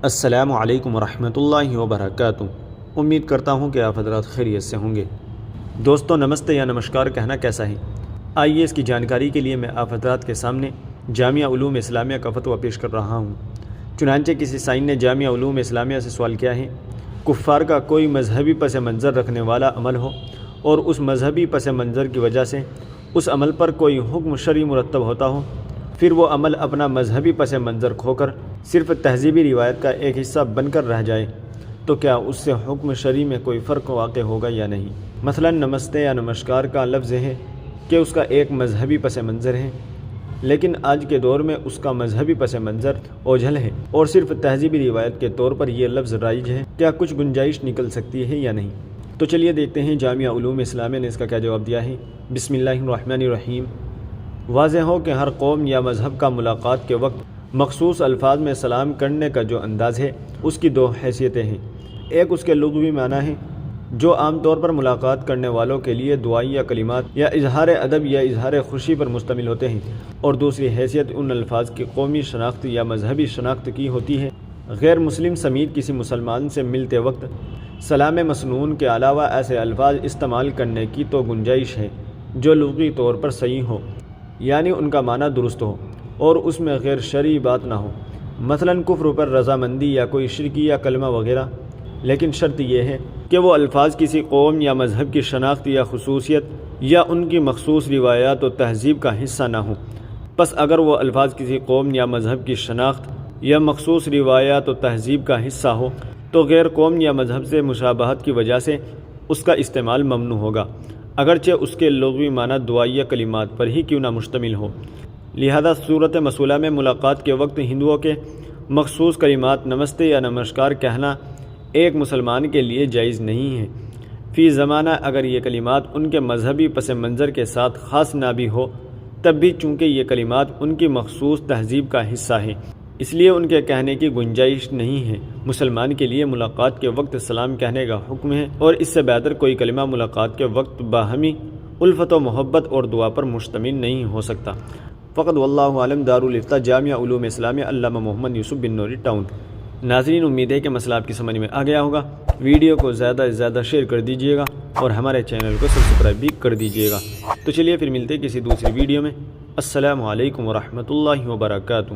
السلام علیکم ورحمۃ اللہ وبرکاتہ۔ امید کرتا ہوں کہ آپ حضرات خیریت سے ہوں گے۔ دوستو نمستے یا نمسکار کہنا کیسا ہے؟ آئیے اس کی جانکاری کے لیے میں آپ حضرات کے سامنے جامعہ علوم اسلامیہ کا فتویٰ پیش کر رہا ہوں۔ چنانچہ کسی سائن نے جامعہ علوم اسلامیہ سے سوال کیا ہے، کفار کا کوئی مذہبی پس منظر رکھنے والا عمل ہو اور اس مذہبی پس منظر کی وجہ سے اس عمل پر کوئی حکم شرعی مرتب ہوتا ہو، پھر وہ عمل اپنا مذہبی پس منظر کھو کر صرف تہذیبی روایت کا ایک حصہ بن کر رہ جائے تو کیا اس سے حکم شرعی میں کوئی فرق واقع ہوگا یا نہیں؟ مثلا نمستے یا نمسکار کا لفظ ہے کہ اس کا ایک مذہبی پس منظر ہے، لیکن آج کے دور میں اس کا مذہبی پس منظر اوجھل ہے اور صرف تہذیبی روایت کے طور پر یہ لفظ رائج ہے، کیا کچھ گنجائش نکل سکتی ہے یا نہیں؟ تو چلیے دیکھتے ہیں جامعہ علوم اسلامیہ نے اس کا کیا جواب دیا ہے۔ بسم اللہ الرحمن الرحیم۔ واضح ہو کہ ہر قوم یا مذہب کا ملاقات کے وقت مخصوص الفاظ میں سلام کرنے کا جو انداز ہے اس کی دو حیثیتیں ہیں۔ ایک اس کے لغوی معنی ہے جو عام طور پر ملاقات کرنے والوں کے لیے دعائی یا کلمات یا اظہار ادب یا اظہار خوشی پر مشتمل ہوتے ہیں، اور دوسری حیثیت ان الفاظ کی قومی شناخت یا مذہبی شناخت کی ہوتی ہے۔ غیر مسلم سمیت کسی مسلمان سے ملتے وقت سلام مسنون کے علاوہ ایسے الفاظ استعمال کرنے کی تو گنجائش ہے جو لغوی طور پر صحیح ہو، یعنی ان کا معنی درست ہو اور اس میں غیر شرعی بات نہ ہو، مثلا کفر پر رضامندی یا کوئی شرکی یا کلمہ وغیرہ، لیکن شرط یہ ہے کہ وہ الفاظ کسی قوم یا مذہب کی شناخت یا خصوصیت یا ان کی مخصوص روایات و تہذیب کا حصہ نہ ہوں۔ پس اگر وہ الفاظ کسی قوم یا مذہب کی شناخت یا مخصوص روایات و تہذیب کا حصہ ہو تو غیر قوم یا مذہب سے مشابہت کی وجہ سے اس کا استعمال ممنوع ہوگا، اگرچہ اس کے لغوی معنی دعائیہ کلمات پر ہی کیوں نہ مشتمل ہو۔ لہذا صورت مسئلہ میں ملاقات کے وقت ہندوؤں کے مخصوص کلمات نمستے یا نمسکار کہنا ایک مسلمان کے لیے جائز نہیں ہے، فی زمانہ اگر یہ کلمات ان کے مذہبی پس منظر کے ساتھ خاص نہ بھی ہو، تب بھی چونکہ یہ کلمات ان کی مخصوص تہذیب کا حصہ ہیں، اس لیے ان کے کہنے کی گنجائش نہیں ہے۔ مسلمان کے لیے ملاقات کے وقت سلام کہنے کا حکم ہے، اور اس سے بہتر کوئی کلمہ ملاقات کے وقت باہمی الفت و محبت اور دعا پر مشتمل نہیں ہو سکتا۔ فقط واللہ عالم۔ دارالفتہ جامعہ علوم اسلامیہ، علامہ محمد یوسف بن نوری، ٹاؤن۔ ناظرین امید ہے کہ مسئلہ آپ کی سمجھ میں آ گیا ہوگا۔ ویڈیو کو زیادہ سے زیادہ شیئر کر دیجیے گا اور ہمارے چینل کو سبسکرائب بھی کر دیجیے گا۔ تو چلیے پھر ملتے ہیں کسی دوسری ویڈیو میں۔ السلام علیکم ورحمۃ اللہ وبرکاتہ۔